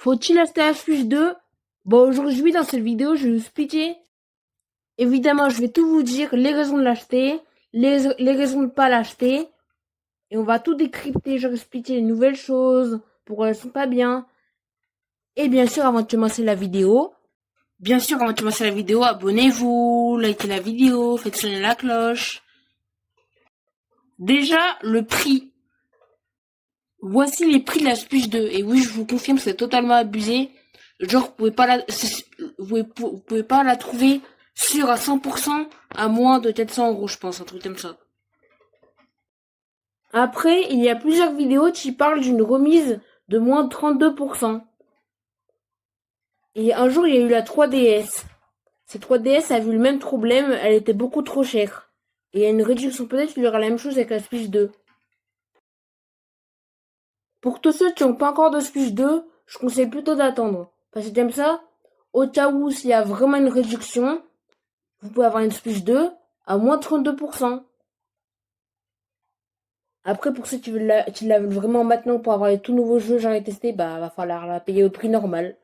Faut-il acheter la Switch 2? Bon, aujourd'hui, dans cette vidéo, je vais vous expliquer. Évidemment, je vais tout vous dire, les raisons de l'acheter, les raisons de ne pas l'acheter. Et on va tout décrypter, je vais expliquer les nouvelles choses, pourquoi elles sont pas bien. Et bien sûr, avant de commencer la vidéo, abonnez-vous, likez la vidéo, faites sonner la cloche. Déjà, le prix. Voici les prix de la Switch 2. Et oui, je vous confirme, c'est totalement abusé. Genre, vous pouvez pas la trouver sûre à 100% à moins de 400 euros, je pense, un truc comme ça. Après, il y a plusieurs vidéos qui parlent d'une remise de moins de 32%. Et un jour, il y a eu la 3DS. Cette 3DS a vu le même problème, elle était beaucoup trop chère. Et il y a une réduction, peut-être qu'il y aura la même chose avec la Switch 2. Pour tous ceux qui n'ont pas encore de Switch 2, je conseille plutôt d'attendre. Parce que comme ça, au cas où s'il y a vraiment une réduction, vous pouvez avoir une Switch 2 à moins 32%. Après, pour ceux qui la veulent vraiment maintenant pour avoir les tout nouveaux jeux, j'en ai testé, bah va falloir la payer au prix normal.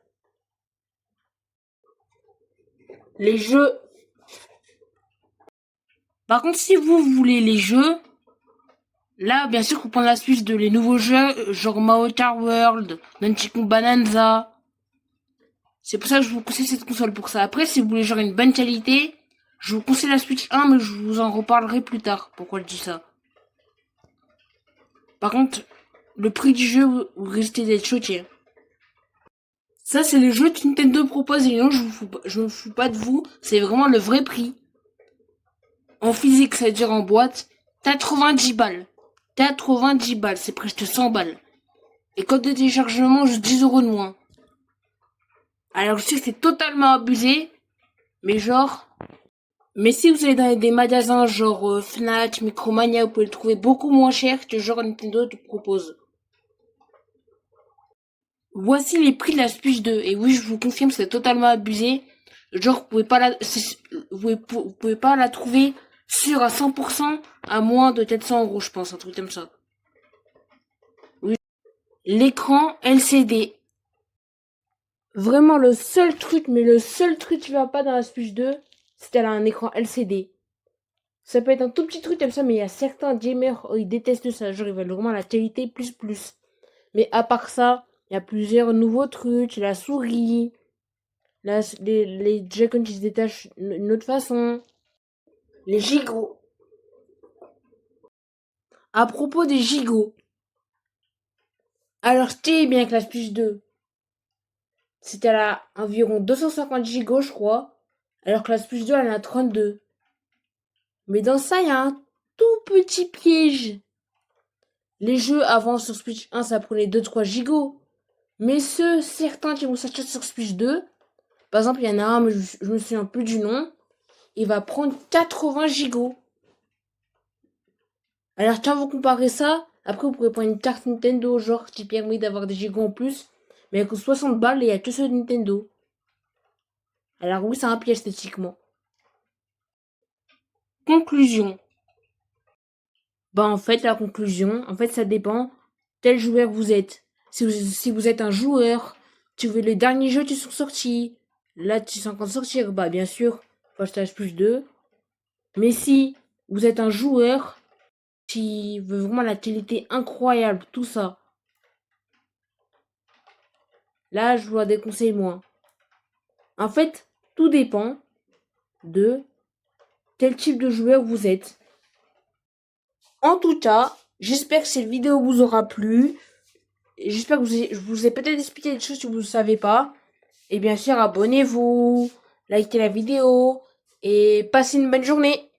Les jeux. Par contre, si vous voulez les jeux, là, bien sûr, vous prenez la Switch 2, les nouveaux jeux, genre Mario Kart World, Donkey Kong Bonanza. C'est pour ça que je vous conseille cette console pour ça. Après, si vous voulez genre une bonne qualité, je vous conseille la Switch 1, mais je vous en reparlerai plus tard. Pourquoi je dis ça? Par contre, le prix du jeu, vous risquez d'être choqué. Ça, c'est le jeu que Nintendo propose et non, je me fous pas de vous. C'est vraiment le vrai prix. En physique, c'est-à-dire en boîte, 90 balles. 90 balles, c'est presque 100 balles. Et code de téléchargement, juste 10 euros de moins. Alors, je sais que c'est totalement abusé, mais genre... Mais si vous allez dans des magasins genre Fnac, Micromania, vous pouvez le trouver beaucoup moins cher que genre Nintendo te propose. Voici les prix de la Switch 2. Et oui, je vous confirme, c'est totalement abusé. Genre, vous pouvez pas la trouver sûre à 100% à moins de 400 euros, je pense, un truc comme ça. Oui. L'écran LCD. Vraiment, le seul truc qui va pas dans la Switch 2, c'est qu'elle a un écran LCD. Ça peut être un tout petit truc comme ça, mais il y a certains gamers, ils détestent ça. Genre, ils veulent vraiment la qualité plus. Mais à part ça, il y a plusieurs nouveaux trucs. La souris, les Joy-Con qui se détachent d'une autre façon. Les gigots. À propos des gigots. Alors, ce qui est bien avec la Switch 2, c'est qu'elle a environ 250 gigots, je crois. Alors que la Switch 2, elle en a 32. Mais dans ça, il y a un tout petit piège. Les jeux avant sur Switch 1, ça prenait 2-3 gigots. Mais certains qui vont sortir sur Switch 2, par exemple, il y en a un, mais je me souviens plus du nom, il va prendre 80 gigots. Alors, quand vous comparez ça, après, vous pourrez prendre une carte Nintendo, genre, qui permet d'avoir des gigots en plus, mais elle coûte 60 balles et il n'y a que ceux de Nintendo. Alors oui, c'est un piège esthétiquement. Conclusion. Bah, en fait, la conclusion, ça dépend quel joueur vous êtes. Si vous êtes un joueur, tu veux les derniers jeux qui sont sortis, là, tu sont en train de sortir, bah, bien sûr, faut acheter plus 2. Mais si vous êtes un joueur qui veut vraiment la qualité incroyable, tout ça, là, je vous la déconseille moins. En fait, tout dépend de quel type de joueur vous êtes. En tout cas, j'espère que cette vidéo vous aura plu. J'espère que je vous ai peut-être expliqué des choses que vous ne savez pas. Et bien sûr, abonnez-vous, likez la vidéo et passez une bonne journée.